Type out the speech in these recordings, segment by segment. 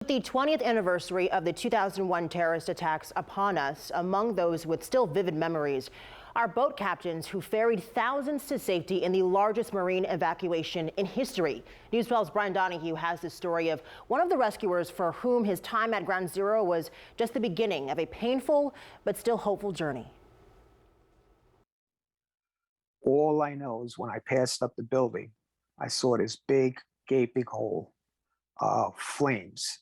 the 20th anniversary of the 2001 terrorist attacks upon us, among those with still vivid memories are boat captains who ferried thousands to safety in the largest marine evacuation in history. News 12's Brian Donahue has the story of one of the rescuers for whom his time at Ground Zero was just the beginning of a painful but still hopeful journey. All I know is when I passed up the building, I saw this big gaping hole of flames.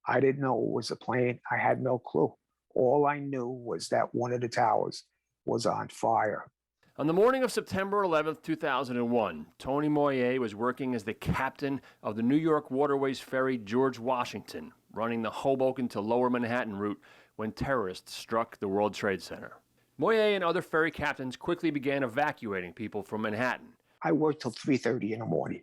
I didn't know it was a plane. I had no clue. All I knew was that one of the towers was on fire. On the morning of September 11, 2001, Tony Moyer was working as the captain of the New York Waterways ferry George Washington, running the Hoboken to Lower Manhattan route when terrorists struck the World Trade Center. Moyer and other ferry captains quickly began evacuating people from Manhattan. I worked till 3:30 in the morning.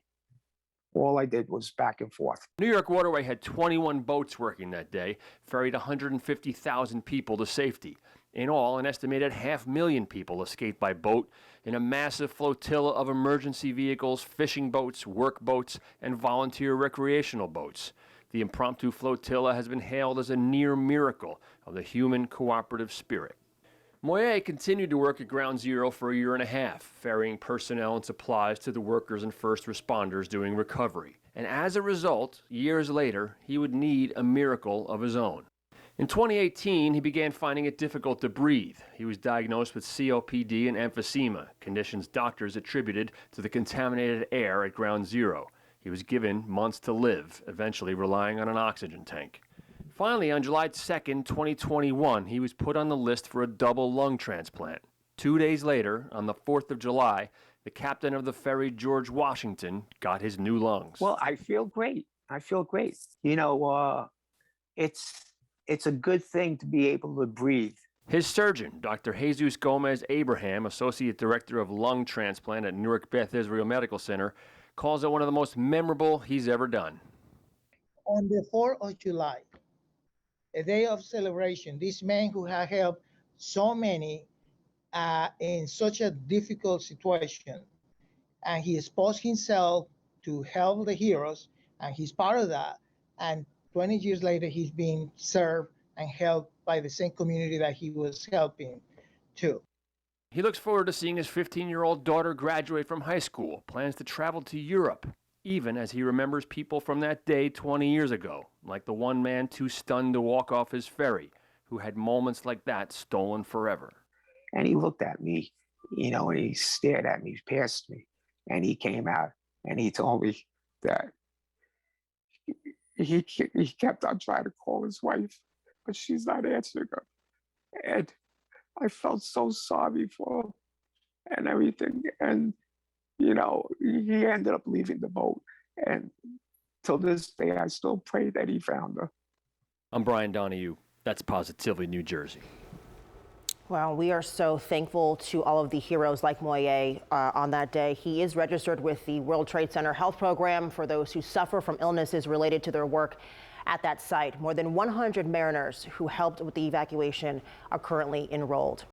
All I did was back and forth. New York Waterway had 21 boats working that day, ferried 150,000 people to safety. In all, an estimated 500,000 people escaped by boat in a massive flotilla of emergency vehicles, fishing boats, work boats, and volunteer recreational boats. The impromptu flotilla has been hailed as a near miracle of the human cooperative spirit. Moyer continued to work at Ground Zero for a year and a half, ferrying personnel and supplies to the workers and first responders doing recovery. And as a result, years later, he would need a miracle of his own. In 2018, he began finding it difficult to breathe. He was diagnosed with COPD and emphysema, conditions doctors attributed to the contaminated air at Ground Zero. He was given months to live, eventually relying on an oxygen tank. Finally, on July 2nd, 2021, he was put on the list for a double lung transplant. 2 days later, on the 4th of July, the captain of the ferry George Washington got his new lungs. Well, I feel great. I feel great. You know, it's a good thing to be able to breathe. His surgeon, Dr. Jesus Gomez Abraham, Associate Director of Lung Transplant at Newark Beth Israel Medical Center, calls it one of the most memorable he's ever done. On the 4th of July, a day of celebration, this man who had helped so many in such a difficult situation, and he exposed himself to help the heroes, and he's part of that. And 20 years later, he's being served and helped by the same community that he was helping too. He looks forward to seeing his 15-year-old daughter graduate from high school, plans to travel to Europe, even as he remembers people from that day 20 years ago, like the one man too stunned to walk off his ferry, who had moments like that stolen forever. And he looked at me, you know, and he stared at me, past me, and he came out and he told me that he kept on trying to call his wife, but she's not answering him. And I felt so sorry for him and everything. And, you know, he ended up leaving the boat. And till this day, I still pray that he found her. I'm Brian Donahue. That's Positively New Jersey. Well, we are so thankful to all of the heroes like Moyer on that day. He is registered with the World Trade Center Health Program for those who suffer from illnesses related to their work at that site. More than 100 mariners who helped with the evacuation are currently enrolled.